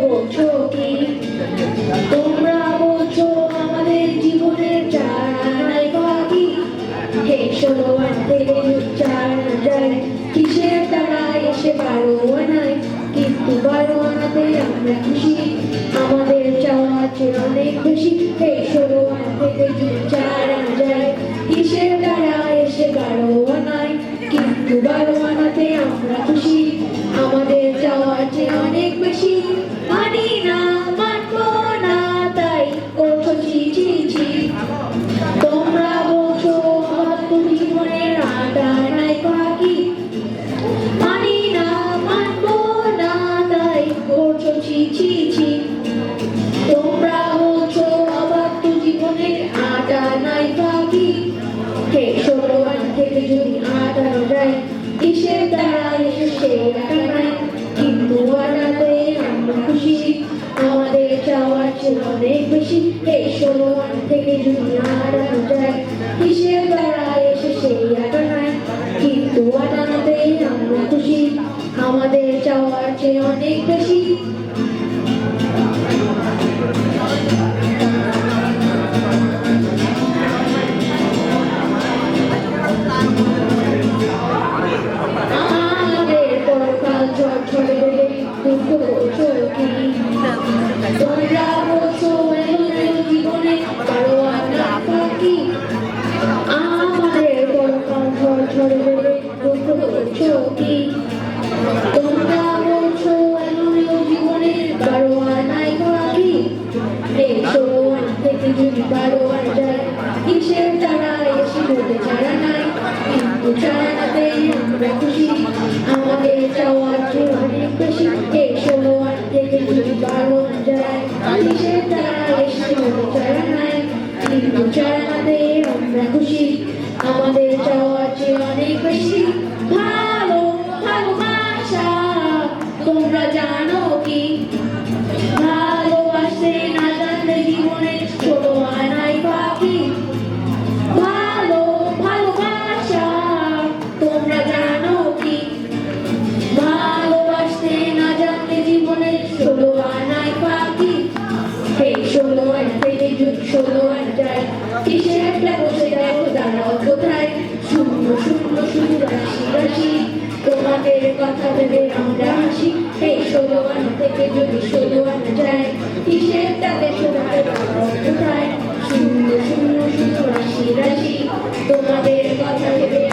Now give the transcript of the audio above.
বলছো কি? তোমরা বলছো আমাদের জীবনের চারানাই বাকি। হে 16 আট থেকে চার না যায়, কিসের দ্বারা এসে 12 আনায়, কিন্তু 12 আনাতে আমরা খুশি, আমাদের চাওয়া চেয়ে অনেক বেশি। হে 16 আট থেকে চার আনা যায়, কিসের দ্বারা এসে 12 আনায়, কিন্তু 12 আনাতে আমরা খুশি, আমাদের চাওয়া চেয়ে অনেক বেশি। মানি না, মানবো না, তাই করছো ছি ছি ছি। তোমরা বলছো আমার জীবনের আটা নাই বাকি। মানি না, মানবো না, তাই করছো ছি ছি ছি। তোমরা বলছো আমার তো জীবনের আটা নাই বাকি। হে 16 আট থেকে যদি আটানো যায়, কিসের দ্বারা এসে সে আটা নাই, কিন্তু আটাতে আমরা খুশি, আমাদের চাওয়ার চেয়ে অনেক বেশি। হে 16 আট থেকে যদি আটানো যায়, কিসের দ্বারা এসে সেই আটা নাই, কিন্তু আটানোতে আমরা খুশি, আমাদের চাওয়ার চেয়ে অনেক বেশি। আমাদের পরকাল ঝড় দেবে, দুঃখ বলছো কি? তোমরা বলছো জীবনে কারো আনা বাকি। আমাদের পরকাল ঝড় দেবে, দুঃখ বলছো কি? তোমরা বলছো জীবনে কারো আনাই বাকি। এই 16 আট থেকে যদি 12 আনা যায়, কিসের দ্বারা এসে বলতে চারা নাই, কিন্তু চারানাতে আমরা খুশি, আমাদের চাওয়ার চেয়ে অনেক বেশি। এই 16 আট থেকে যদি 12 আনা যায়, কিসের দ্বারা এসে বলতে চারা নাই, কিন্তু চারানাতে আমরা খুশি, আমাদের চাওয়ার চেয়ে অনেক বেশি। ভালো ভালোবাসা তোমরা জানো কি? ভালোবাসতে না জানলে জীবনে 16 আনাই বাকি। ভালো ভালোবাসা তোমরা জানো কি? ভালোবাসতে না জানলে জীবনে 16 আনাই বাকি। হে 16 আট থেকে যদি 16 আনা যায়, কিসের একটা বসে দেখো দাঁড়াও কোথায়, শূন্য শূন্য শুধু রাশি রাশি, তোমাদের কথা ভেবে আমরা হাসি। এই 16 আনা থেকে যদি 16 আনা যায়, কিসের তাতে শোনাতে দাঁড়াও কোথায়, শূন্য শূন্য শুধু রাশি রাশি, তোমাদের কথা ভেবে